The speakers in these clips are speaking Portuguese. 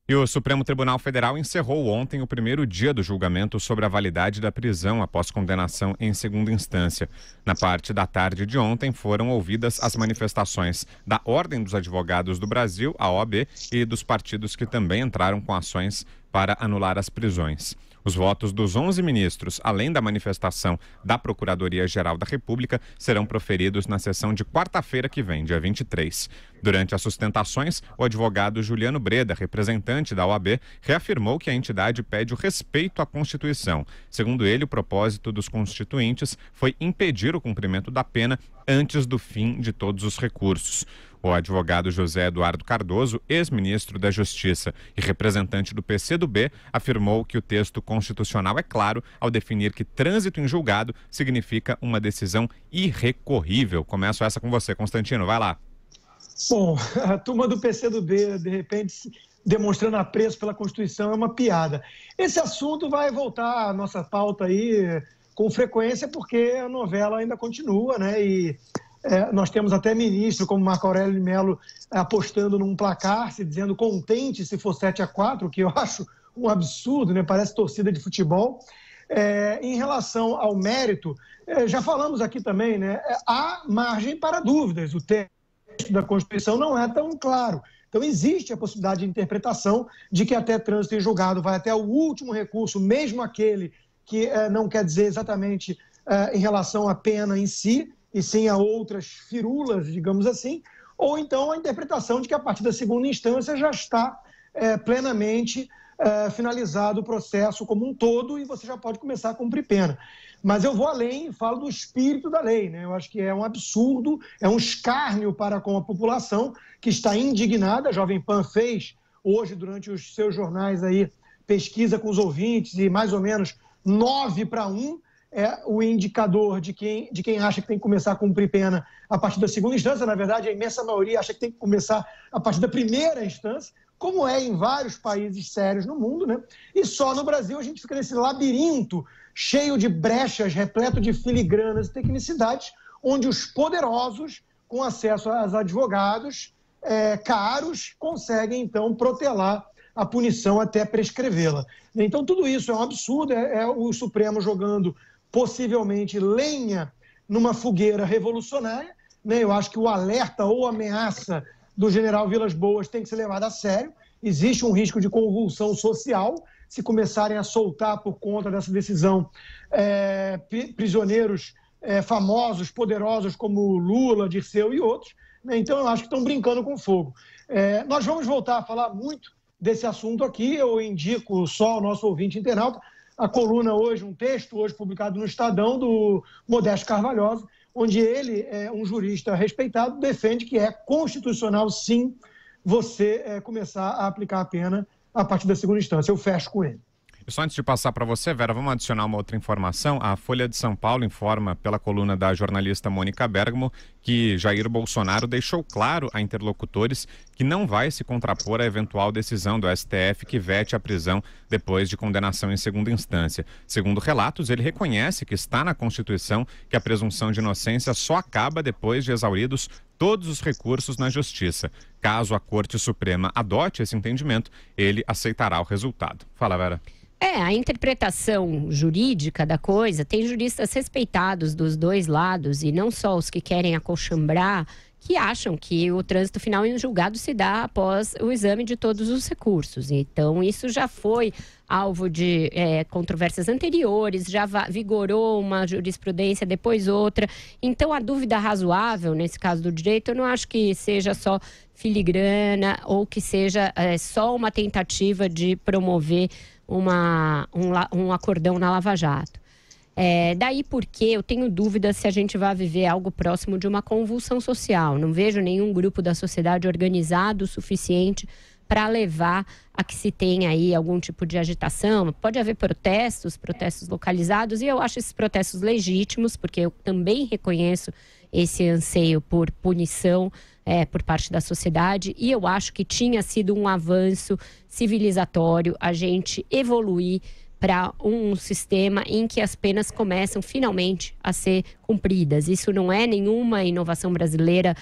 E o Supremo Tribunal Federal encerrou ontem o primeiro dia do julgamento sobre a validade da prisão após condenação em segunda instância. Na parte da tarde de ontem foram ouvidas as manifestações da Ordem dos Advogados do Brasil, a OAB, e dos partidos que também entraram com ações para anular as prisões. Os votos dos 11 ministros, além da manifestação da Procuradoria-Geral da República, serão proferidos na sessão de quarta-feira que vem, dia 23. Durante as sustentações, o advogado Juliano Breda, representante da OAB, reafirmou que a entidade pede o respeito à Constituição. Segundo ele, o propósito dos constituintes foi impedir o cumprimento da pena antes do fim de todos os recursos. O advogado José Eduardo Cardoso, ex-ministro da Justiça e representante do PCdoB, afirmou que o texto constitucional é claro ao definir que trânsito em julgado significa uma decisão irrecorrível. Começo essa com você, Constantino, vai lá. Bom, a turma do PCdoB, de repente, demonstrando apreço pela Constituição, é uma piada. Esse assunto vai voltar à nossa pauta aí com frequência, porque a novela ainda continua, né? E nós temos até ministro como Marco Aurélio de Mello apostando num placar, se dizendo contente se for 7-4, que eu acho um absurdo, né? Parece torcida de futebol. Em relação ao mérito, já falamos aqui também, né? Há margem para dúvidas. O texto da Constituição não é tão claro. Então, existe a possibilidade de interpretação de que até trânsito em julgado vai até o último recurso, mesmo aquele que não quer dizer exatamente em relação à pena em si, e sim a outras firulas, digamos assim, ou então a interpretação de que a partir da segunda instância já está plenamente finalizado o processo como um todo e você já pode começar a cumprir pena. Mas eu vou além e falo do espírito da lei, né? Eu acho que é um absurdo, é um escárnio para com a população que está indignada. A Jovem Pan fez hoje, durante os seus jornais aí, pesquisa com os ouvintes e mais ou menos 9-1 é o indicador de quem acha que tem que começar a cumprir pena a partir da segunda instância. Na verdade, a imensa maioria acha que tem que começar a partir da primeira instância, como é em vários países sérios no mundo, né? E só no Brasil a gente fica nesse labirinto cheio de brechas, repleto de filigranas e tecnicidades, onde os poderosos, com acesso a advogados caros, conseguem, então, protelar a punição até prescrevê-la. Então, tudo isso é um absurdo, é o Supremo jogando possivelmente lenha numa fogueira revolucionária, né? Eu acho que o alerta ou ameaça do general Vilas Boas tem que ser levado a sério. Existe um risco de convulsão social se começarem a soltar por conta dessa decisão prisioneiros famosos, poderosos como Lula, Dirceu e outros, né? Então eu acho que estão brincando com fogo. Nós vamos voltar a falar muito desse assunto aqui. Eu indico só ao nosso ouvinte internauta a coluna hoje, um texto hoje publicado no Estadão do Modesto Carvalhosa, onde ele, um jurista respeitado, defende que é constitucional, sim, você começar a aplicar a pena a partir da segunda instância. Eu fecho com ele. Só antes de passar para você, Vera, vamos adicionar uma outra informação. A Folha de São Paulo informa, pela coluna da jornalista Mônica Bergamo, que Jair Bolsonaro deixou claro a interlocutores que não vai se contrapor à eventual decisão do STF que vete a prisão depois de condenação em segunda instância. Segundo relatos, ele reconhece que está na Constituição que a presunção de inocência só acaba depois de exauridos todos os recursos na Justiça. Caso a Corte Suprema adote esse entendimento, ele aceitará o resultado. Fala, Vera. A interpretação jurídica da coisa, tem juristas respeitados dos dois lados, e não só os que querem acolchambrar, que acham que o trânsito final em julgado se dá após o exame de todos os recursos. Então, isso já foi alvo de controvérsias anteriores, já vigorou uma jurisprudência, depois outra. Então, a dúvida razoável, nesse caso do direito, eu não acho que seja só filigrana ou que seja só uma tentativa de promover um acordão na Lava Jato. Daí porque eu tenho dúvida se a gente vai viver algo próximo de uma convulsão social. Não vejo nenhum grupo da sociedade organizado o suficiente para levar a que se tenha aí algum tipo de agitação. Pode haver protestos localizados, e eu acho esses protestos legítimos, porque eu também reconheço esse anseio por punição por parte da sociedade, e eu acho que tinha sido um avanço civilizatório a gente evoluir para um sistema em que as penas começam finalmente a ser cumpridas. Isso não é nenhuma inovação brasileira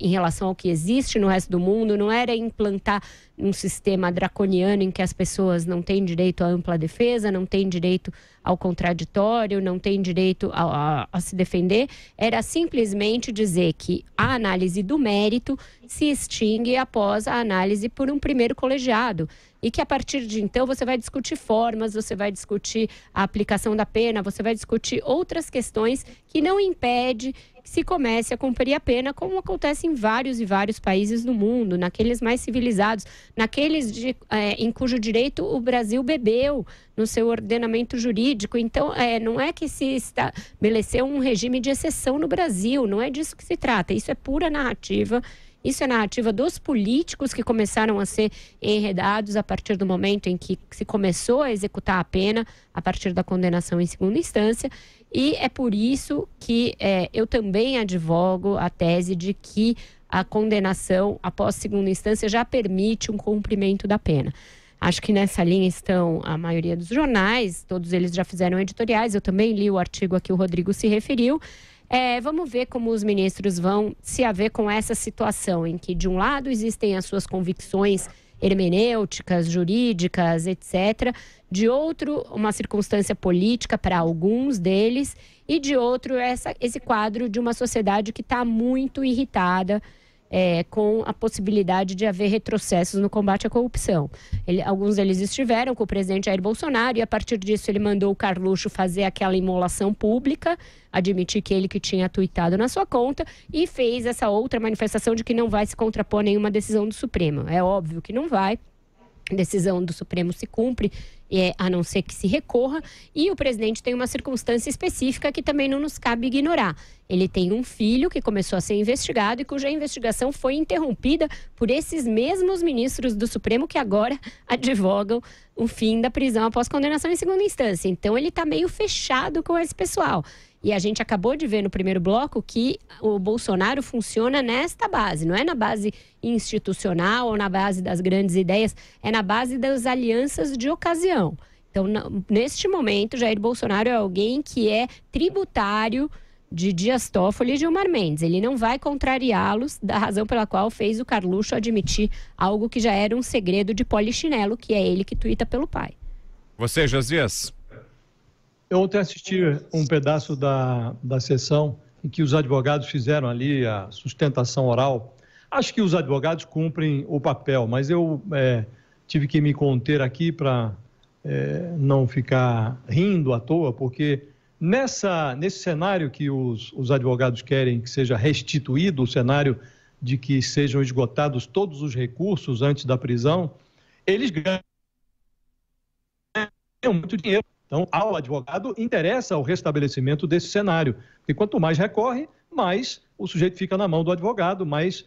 em relação ao que existe no resto do mundo, não era implantar um sistema draconiano em que as pessoas não têm direito à ampla defesa, não têm direito ao contraditório, não têm direito a se defender, era simplesmente dizer que a análise do mérito se extingue após a análise por um primeiro colegiado. E que a partir de então você vai discutir formas, você vai discutir a aplicação da pena, você vai discutir outras questões que não impede que se comece a cumprir a pena, como acontece em vários e vários países do mundo, naqueles mais civilizados, naqueles em cujo direito o Brasil bebeu no seu ordenamento jurídico. Então, não é que se estabeleceu um regime de exceção no Brasil, não é disso que se trata, isso é pura narrativa. Isso é narrativa dos políticos que começaram a ser enredados a partir do momento em que se começou a executar a pena, a partir da condenação em segunda instância. E é por isso que eu também advogo a tese de que a condenação após segunda instância já permite um cumprimento da pena. Acho que nessa linha estão a maioria dos jornais, todos eles já fizeram editoriais, eu também li o artigo a que o Rodrigo se referiu. Vamos ver como os ministros vão se haver com essa situação em que, de um lado, existem as suas convicções hermenêuticas, jurídicas, etc. De outro, uma circunstância política para alguns deles. E, de outro, esse quadro de uma sociedade que está muito irritada com a possibilidade de haver retrocessos no combate à corrupção. Alguns deles estiveram com o presidente Jair Bolsonaro e, a partir disso, ele mandou o Carluxo fazer aquela imolação pública, admitir que ele que tinha tuitado na sua conta e fez essa outra manifestação de que não vai se contrapor a nenhuma decisão do Supremo. É óbvio que não vai. A decisão do Supremo se cumpre, a não ser que se recorra, e o presidente tem uma circunstância específica que também não nos cabe ignorar. Ele tem um filho que começou a ser investigado e cuja investigação foi interrompida por esses mesmos ministros do Supremo que agora advogam o fim da prisão após condenação em segunda instância. Então ele está meio fechado com esse pessoal. E a gente acabou de ver no primeiro bloco que o Bolsonaro funciona nesta base, não é na base institucional ou na base das grandes ideias, é na base das alianças de ocasião. Então, neste momento, Jair Bolsonaro é alguém que é tributário de Dias Toffoli e Gilmar Mendes. Ele não vai contrariá-los, da razão pela qual fez o Carluxo admitir algo que já era um segredo de polichinelo, que é ele que tuita pelo pai. Você, Josias? Eu ontem assisti um pedaço da sessão em que os advogados fizeram ali a sustentação oral. Acho que os advogados cumprem o papel, mas eu tive que me conter aqui para não ficar rindo à toa, porque nesse cenário que os advogados querem que seja restituído, o cenário de que sejam esgotados todos os recursos antes da prisão, eles ganham muito dinheiro. Então, ao advogado interessa o restabelecimento desse cenário, porque quanto mais recorre, mais o sujeito fica na mão do advogado, mais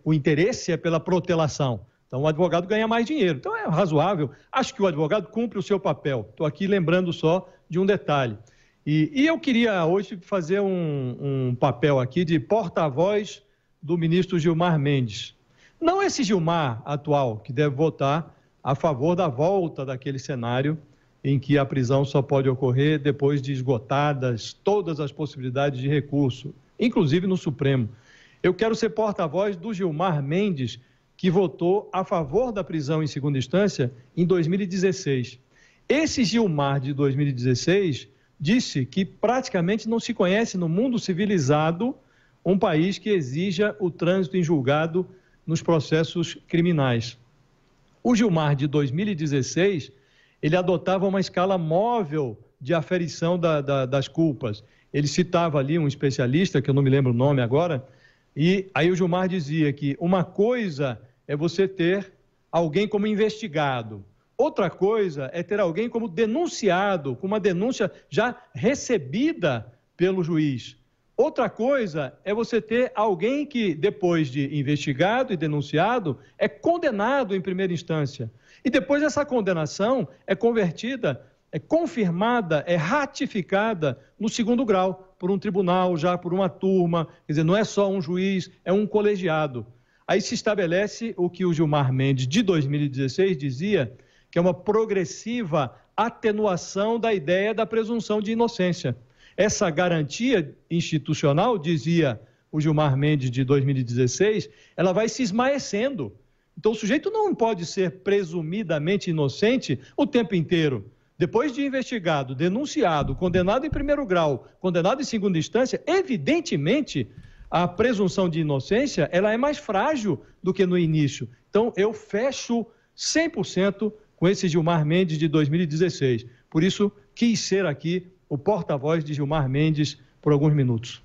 o interesse é pela protelação. Então, o advogado ganha mais dinheiro. Então, é razoável. Acho que o advogado cumpre o seu papel. Estou aqui lembrando só de um detalhe. E eu queria hoje fazer um papel aqui de porta-voz do ministro Gilmar Mendes. Não esse Gilmar atual, que deve votar a favor da volta daquele cenário em que a prisão só pode ocorrer depois de esgotadas todas as possibilidades de recurso, inclusive no Supremo. Eu quero ser porta-voz do Gilmar Mendes, que votou a favor da prisão em segunda instância em 2016. Esse Gilmar de 2016 disse que praticamente não se conhece no mundo civilizado um país que exija o trânsito em julgado nos processos criminais. O Gilmar de 2016... ele adotava uma escala móvel de aferição das culpas. Ele citava ali um especialista, que eu não me lembro o nome agora, e aí o Gilmar dizia que uma coisa é você ter alguém como investigado, outra coisa é ter alguém como denunciado, com uma denúncia já recebida pelo juiz. Outra coisa é você ter alguém que, depois de investigado e denunciado, é condenado em primeira instância. E depois essa condenação é convertida, é confirmada, é ratificada no segundo grau, por um tribunal, já por uma turma. Quer dizer, não é só um juiz, é um colegiado. Aí se estabelece o que o Gilmar Mendes, de 2016, dizia, que é uma progressiva atenuação da ideia da presunção de inocência. essa garantia institucional, dizia o Gilmar Mendes de 2016, ela vai se esmaecendo. Então, o sujeito não pode ser presumidamente inocente o tempo inteiro. Depois de investigado, denunciado, condenado em primeiro grau, condenado em segunda instância, evidentemente, a presunção de inocência ela é mais frágil do que no início. Então, eu fecho 100% com esse Gilmar Mendes de 2016. Por isso, quis ser aqui o porta-voz de Gilmar Mendes por alguns minutos.